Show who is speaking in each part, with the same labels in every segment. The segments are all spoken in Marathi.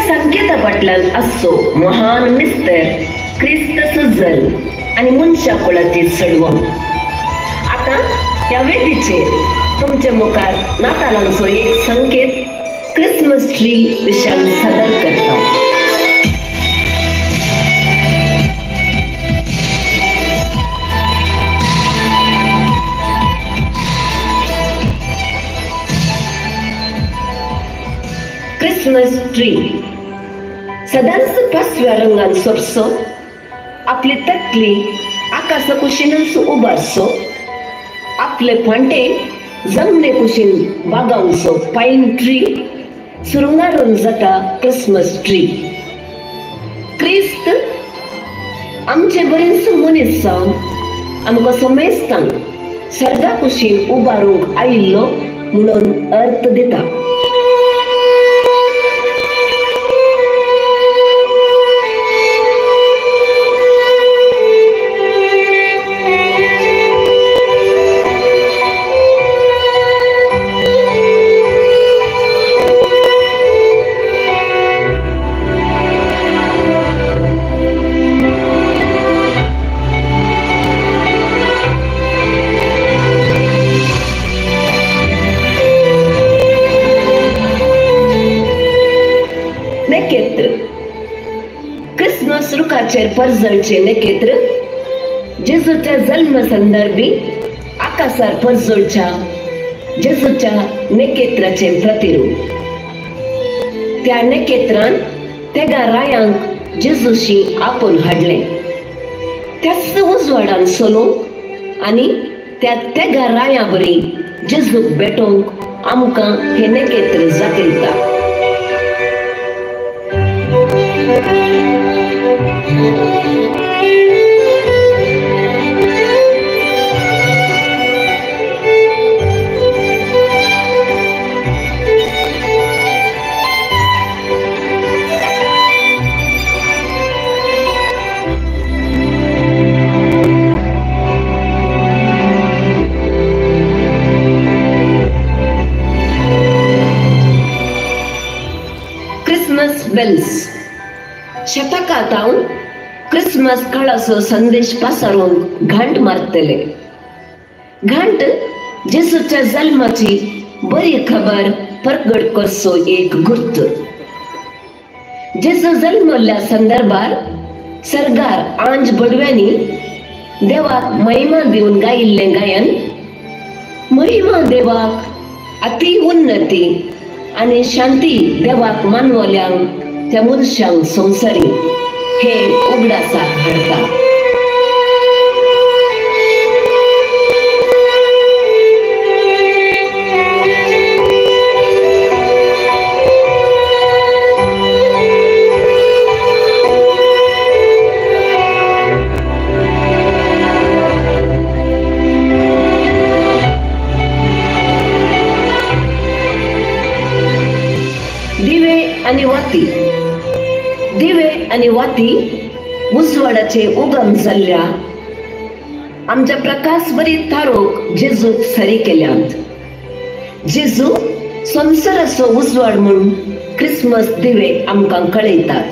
Speaker 1: संकेतपटलान असो महान मिस्तर क्रिस्त सजल आणि मनशा कुळाची सडवण. आता या वेळीचे तुमच्या मुखार नातालांचो एक संकेत क्रिसमस ट्री विषयान सादर करता. क्रिसमस ट्री सदांच पाचव्या रंगान सोरसो, आपली तकली आकाश कुशीन उबारसो, आपले फांटे जमने कुशीन बागांचो पाईन ट्री सुरुंगारून जाता क्रिसमस ट्री. क्रिस्त आमचे बरेच मनीस जावन आमकां समेस्तान सर्गा कुशीन उबारूंक आयिल्लो म्हणून अर्थ दिता. क्रिसमस रुखाचेर परजळचे नखेत्र जेजूच्या जल्म संदर्भी आकाशार परजळच्या जेजूच्या नखेत्राचे प्रतिरूप. त्या नखेत्रान तेगा रायांक जेजूशी आपोवन हाडले. त्याच उजवाडान चलोवंक आनी त्या तेगा राया बरी जेजूक भेटोवंक आमकां हे नखेत्र दाखयता. क्रिसमस बेल्स शतकात हांव क्रिसमस काळाचो संदेश पासारूंक घंट मारतले. घंट जेजूच्या जल्माची बरी खबर प्रगट करचो एक गुर्त. जेजू जल्मल्या संदर्भार सरगार आंज बडव्यांनी देवाक महिमा दिवन गायिल्लें गायन महिमा देवाक अति उन्नती आणि शांती देवाक मानवल्यांक त्या मनशांक संवसारी हे उगडासाक हाडटा. दिवे आणि वाती उजवाडाचे उगम जाल्ल्या आमच्या प्रकाश बरी थारोक जेजूक सरी केल्यात. जेजू संवसाराचो उजवाड म्हूण क्रिसमस दिवे आमकां कळयतात.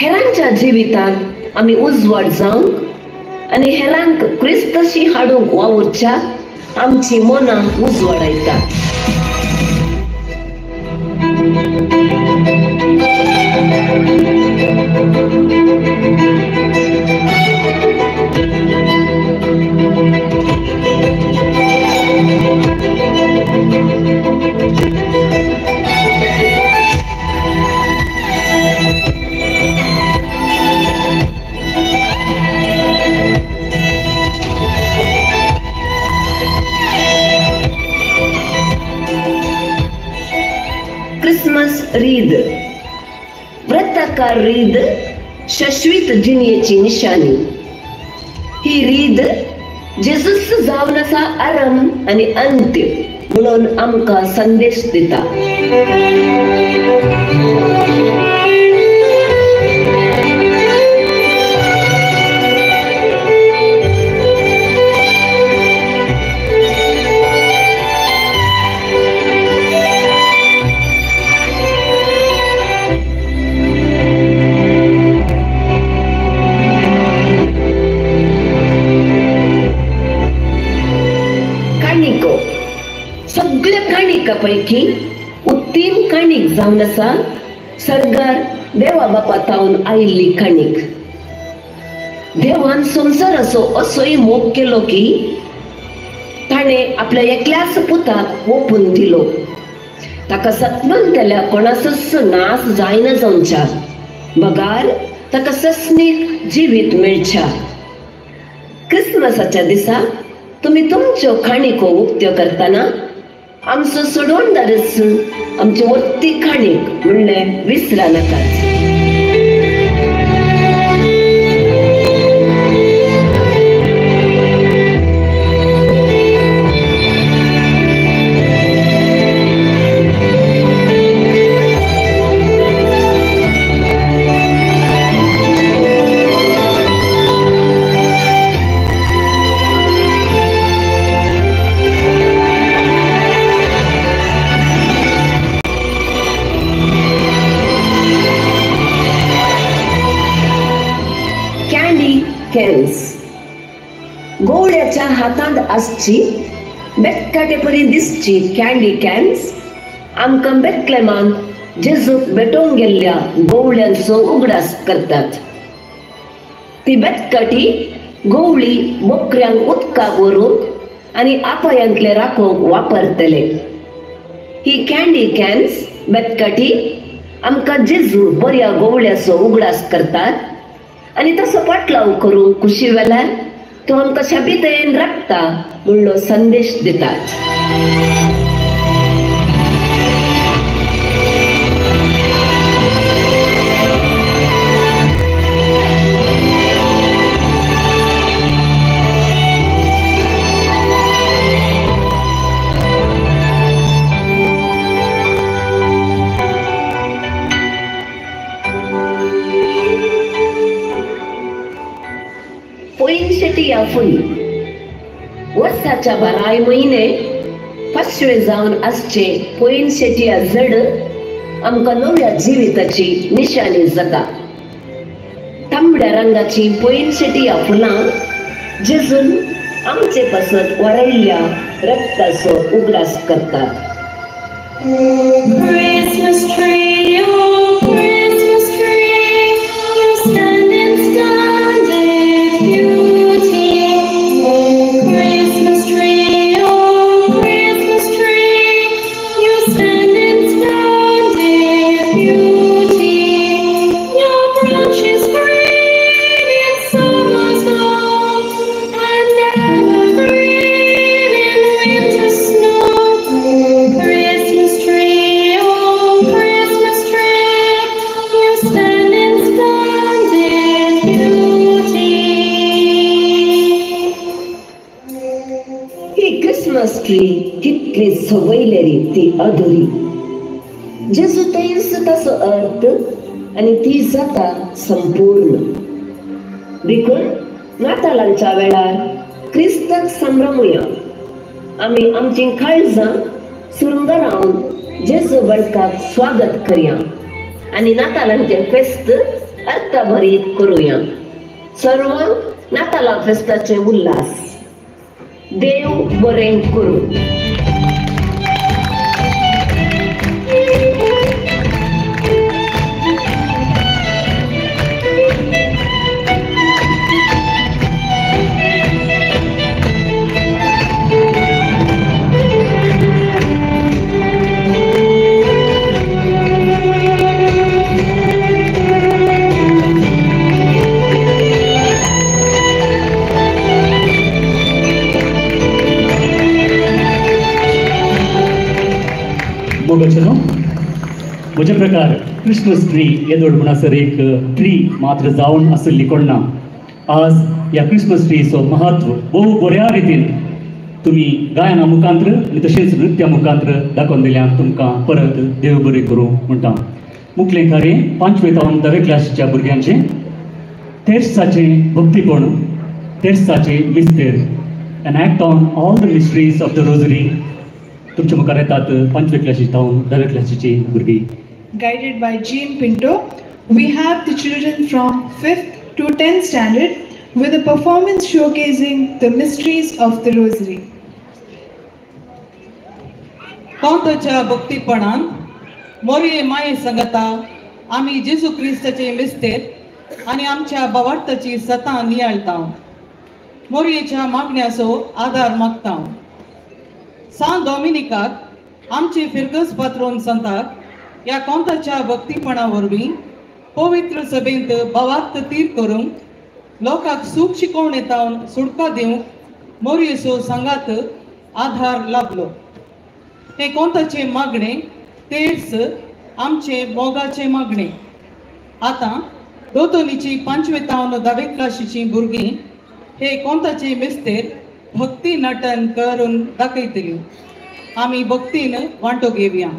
Speaker 1: हेरांच्या जिवितांत आमी उजवाड जावंक आनी हेरांक क्रिस्तशी हाडूंक वावुरच्या आमची मनां उजवाडायतात. क्रिसमस रीद व्रताकार रीद शाश्वत जिणेची निशाणी. ही रीद जेजूच जावनाचा आरंभ आणि अंत्य म्हणून आमकां संदेश दिता. पैकी उत्तीम काणीक जावन आसा सर्गार देवा बापा तावन आयिल्ली काणीक. देवान संवसार असोय मोग केलो की ताणें आपल्या एकल्याच पुताक ओपून दिलो. ताका सत्मन केल्या कोणाचोच नाश जायना जावच्या, बगार ताका सस्नीक जिवीत मेळच्या. क्रिसमसाच्या दिसा तुम्ही तुमच्यो खाणीको उक्त्यो करतना आमचो सोडवणदारच आमची वरती खाणीक म्हणलें विसरा नाकात. गोवळ्याच्या हातांत आसची बेतकाटे परी दिसची कॅन्डी कॅन्स आमकां बेतलेमांत जेजूक भेटोवंक गेल्ल्या गोवळ्यांचो उगडास करतात. ती बेतकाटी गोवळी बोकऱ्यांक उदकाक व्हरूंक आनी आपायांतले राखोवंक वापरतले. ही कॅन्डी कॅन्स बेतकाटी आमकां जेजू बऱ्या गोवळ्याचो उगडास करतात आनी तसो पाटलाव करूंक कुशी वेल्यार तो आमकां शाबीतेन राखता म्हणलो संदेश दितात. पोईनशेटिया फुल वर्साच्या 12 महिने पाचवे जावन आसचे पोईनशेटिया जड आमकां नव्या जिविताची निशाणी जाता. तांबड्या रंगाची पोईनशेटिया फुलां जेजून आमचे पासत वरायल्ल्या रक्ताचो उगडास करतात.
Speaker 2: Christmas tree, oh Christmas tree, you stand in splendid beauty. Oh Christmas tree, oh Christmas tree, you stand in splendid beauty. Your branches green in summer's glow, and evergreen in winter's snow. Christmas tree, oh Christmas tree, you stand in splendid beauty.
Speaker 1: He Christmas tree कितली सवयलेली ती अधुरी. जेजू थंयच ताचो अर्थ आनी ती जाता संपूर्ण. देखून नातालांच्या वेळार क्रिस्ताक संभ्रमुया. आमी आमची काळजां सुरुंग रावन जेजू बाळकाक स्वागत करया आनी नातालांचे फेस्त अर्थभरीत करुया. सर्वांक नाताला फेस्ताचे उल्हास. देव बरें करूं.
Speaker 3: बच्चनों, म्हजे प्रकार क्रिसमस ट्री येदोड म्हणसर एक ट्री मात्र जावन आसली कोणना. आज ह्या क्रिसमस ट्रीचो महत्व बहु बऱ्या रितीन तुम्ही गायना मुखांतर आनी तशेंच नृत्या मुखांतर दाखोवन दिल्यान तुमकां परत देव बरें करूं म्हणटा. मुखेल कार्य 5वे तावन 10वे क्लासीच्या भुरग्यांचे तेर्साचे भक्तीपण, तेर्साचे मिस्तेर, an act on all the mysteries of the rosary. तुमच्या मुखार येतात 5वे क्लासी तावन 10वे क्लासीची भुरगीं.
Speaker 4: Guided by Jean Pinto, we have the children from 5th to 10th standard with a performance showcasing the mysteries of the Rosary.
Speaker 5: कौंतच्या भक्तीपणान मोरये माये संगता आम्ही जेजू क्रिस्ताचे मिस्तेर आणि आमच्या भावार्थाची सता नियाळता मोरयेच्या मागण्याचो आधार मागता सान डॉमिनिकाक आमचे फिरगस पात्रोन संताक या कौंताच्या भक्तीपणा वरवीं पवित्र सभेंत भावार्थ तीर करूंक लोकांक सूख शिकोवन येतावन सुटका दिवंक मोरयेचो संगात आधार लाभलो हे कोंताचे मागणे तेच आमचे मोगाचे मागणे आता दोतोनीची 5वे तावन 10वे क्लासीची भुरगीं हे कोंताचे मिस्तेर भक्ती नटन करून दाखयतली आमी भक्तीन वांटो घेवया.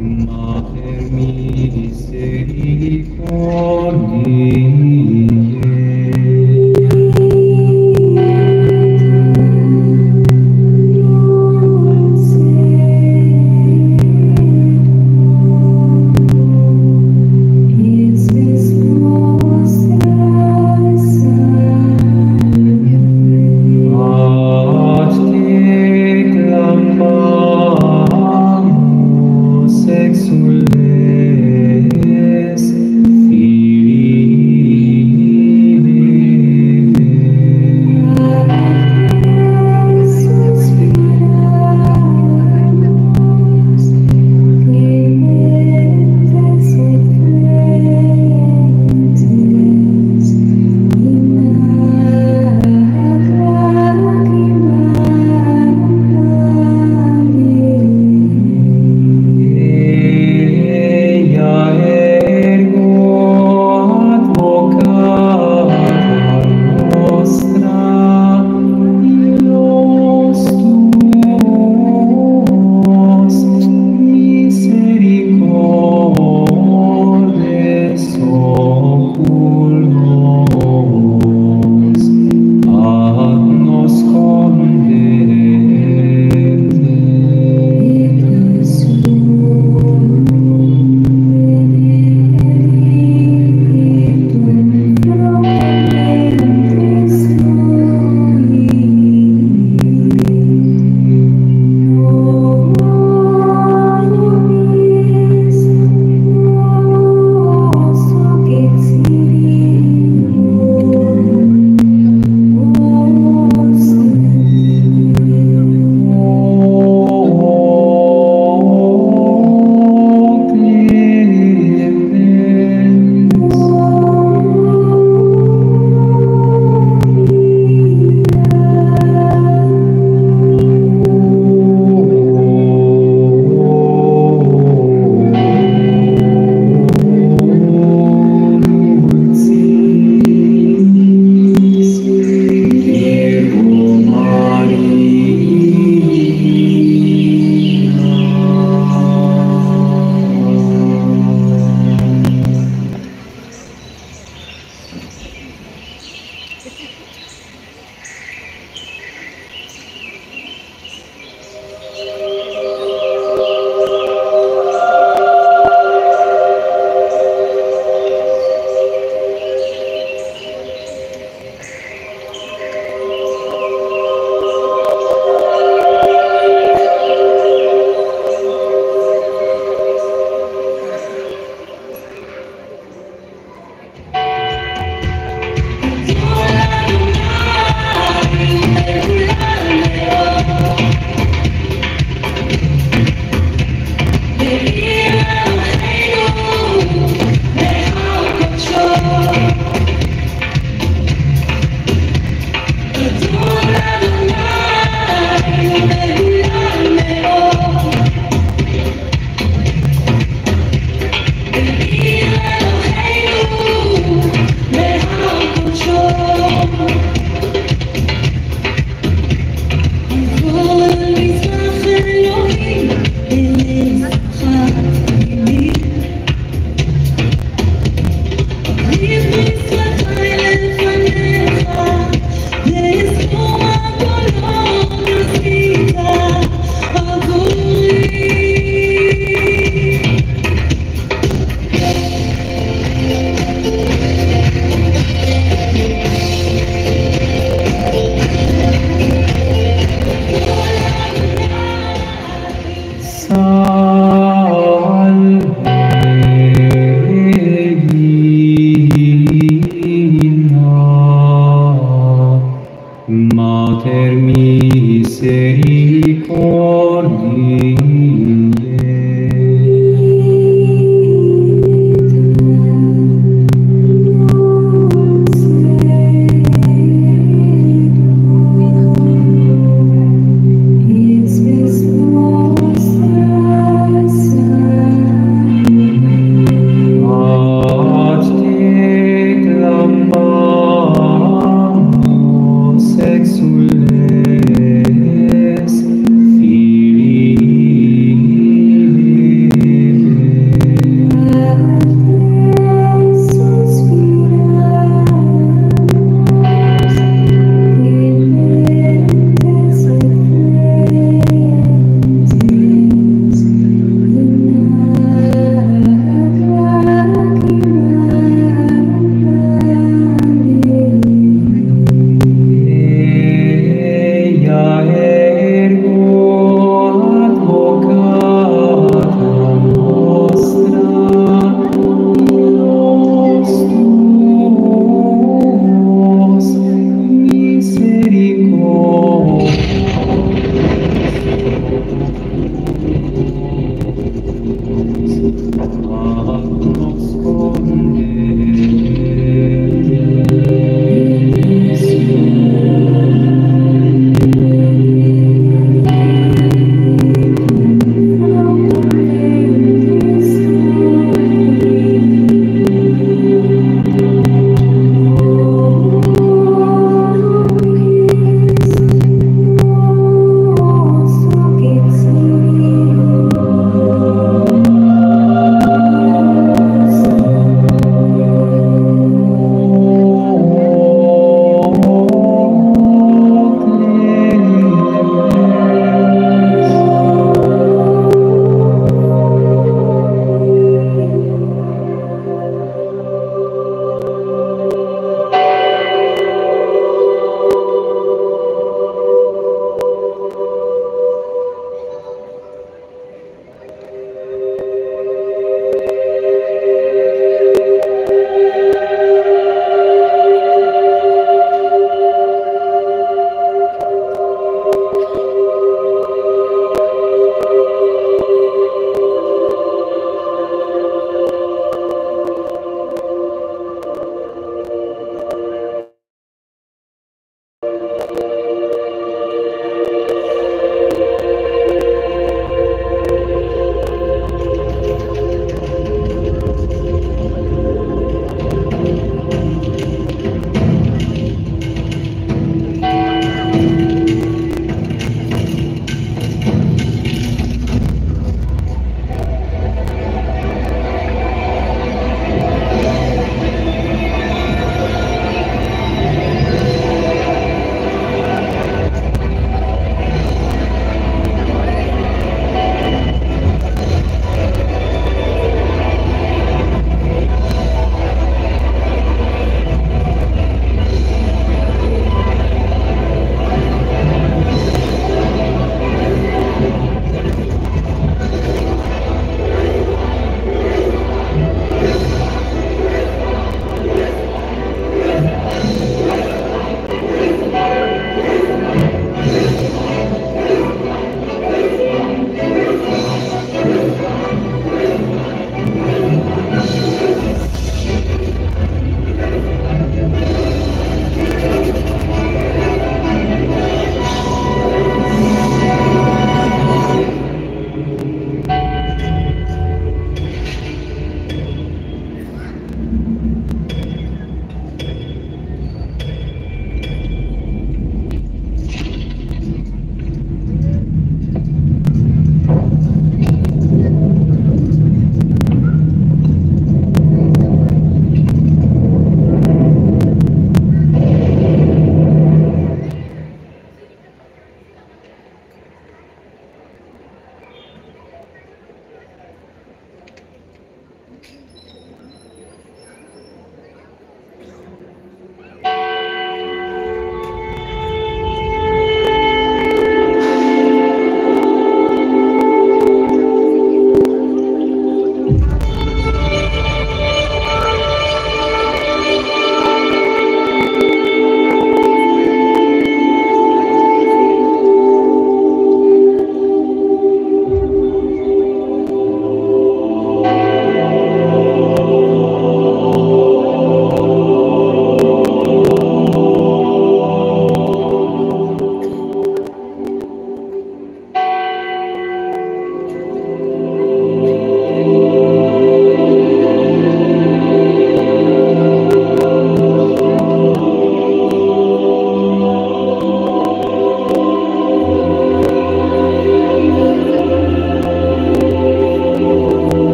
Speaker 6: Mater misericordiae